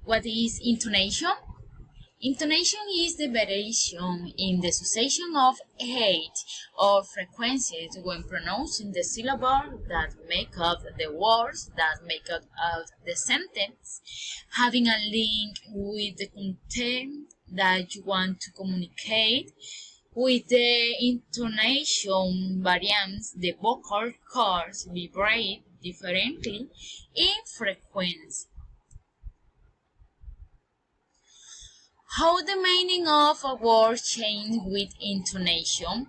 What is intonation? Intonation is the variation in the succession of height or frequencies when pronouncing the syllables that make up the words that make up the sentence, having a link with the content that you want to communicate. With the intonation variants, the vocal cords vibrate differently in frequency. How the meaning of a word changes with intonation?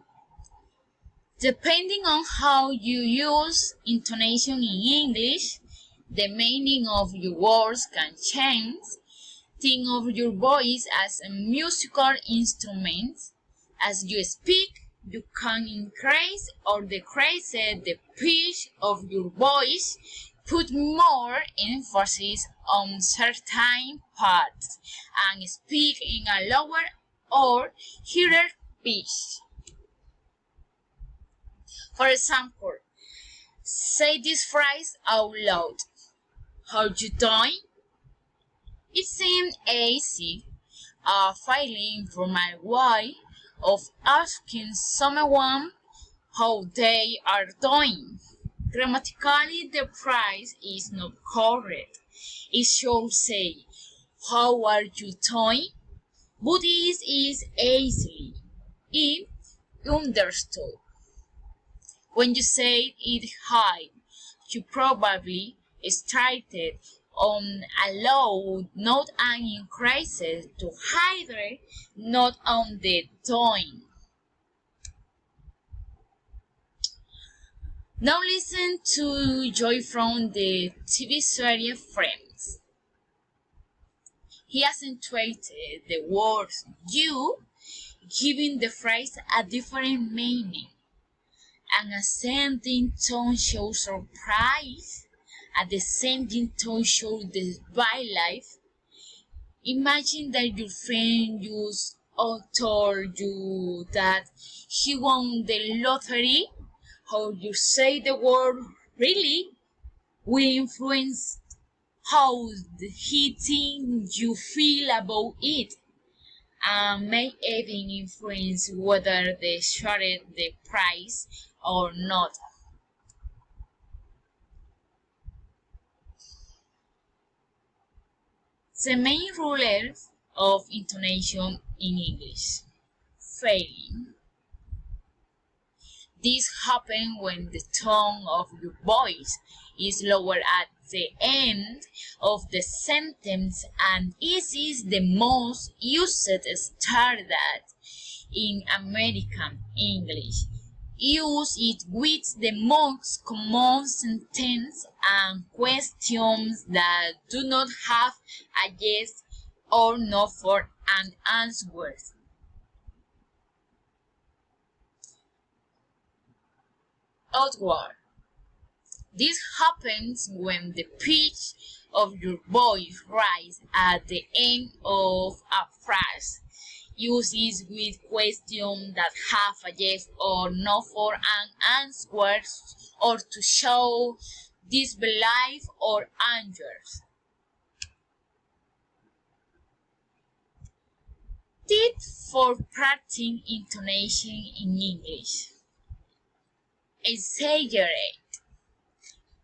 Depending on how you use intonation in English, the meaning of your words can change. Think of your voice as a musical instrument. As you speak, you can increase or decrease the pitch of your voice, put more emphasis on certain parts, and speak in a lower or higher pitch. For example, say this phrase out loud. How you doing? It seems easy, a fairly informal way of asking someone how they are doing. Grammatically, the phrase is not correct. It should say, how are you doing? But this is easily if understood. When you say it high, you probably started on a low, not an increase to higher, not on the doing. Now listen to Joy from the TV series Friends. He accentuated the word you, giving the phrase a different meaning. An ascending tone shows surprise, a descending tone shows the wildlife. Imagine that your friend just told you that he won the lottery. How you say the word really will influence how he thinks you feel about it, and may even influence whether they share the prize or not. The main rules of intonation in English. Failing. This happens when the tone of your voice is lower at the end of the sentence, and this is the most used standard in American English. Use it with the most common sentence and questions that do not have a yes or no for an answer. Outward. This happens when the pitch of your voice rises at the end of a phrase. Use it with questions that have a yes or no for an answer, or to show disbelief or anger. Tips for practicing intonation in English. Exaggerate.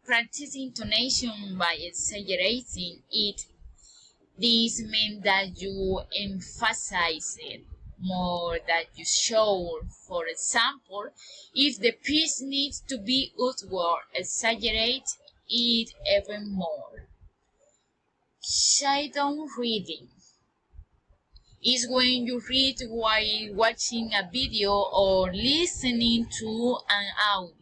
Practice intonation by exaggerating it. This means that you emphasize it more than you should. For example, if the pitch needs to be outward, exaggerate it even more. Shadow reading is when you read while watching a video or listening to an audio.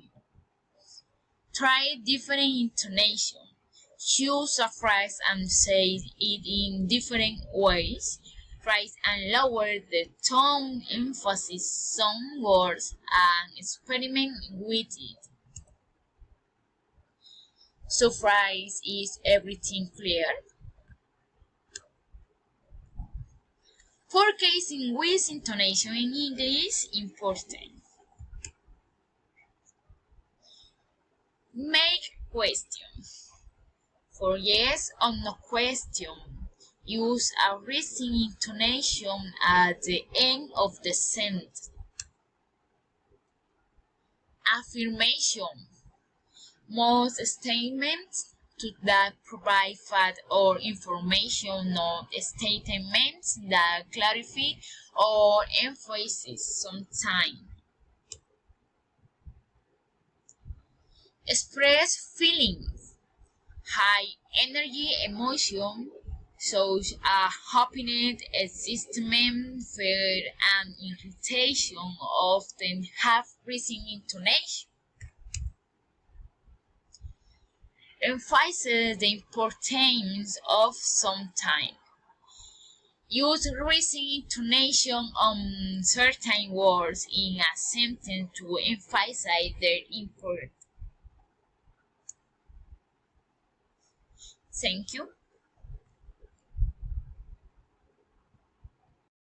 Try different intonation. Choose a phrase and say it in different ways. Raise and lower the tone, emphasis some words, and experiment with it. So phrase, is everything clear? For cases with intonation in English, important. Make question. For yes or no question, Use a rising intonation at the end of the sentence. Affirmation. Most statements that provide fact or information, not statements that clarify or emphasize sometimes. Express feelings. High energy emotion shows a happiness, excitement, fear, and irritation often have rising intonation. Emphasizes the importance of some time. Use rising intonation on certain words in a sentence to emphasize their importance. Thank you.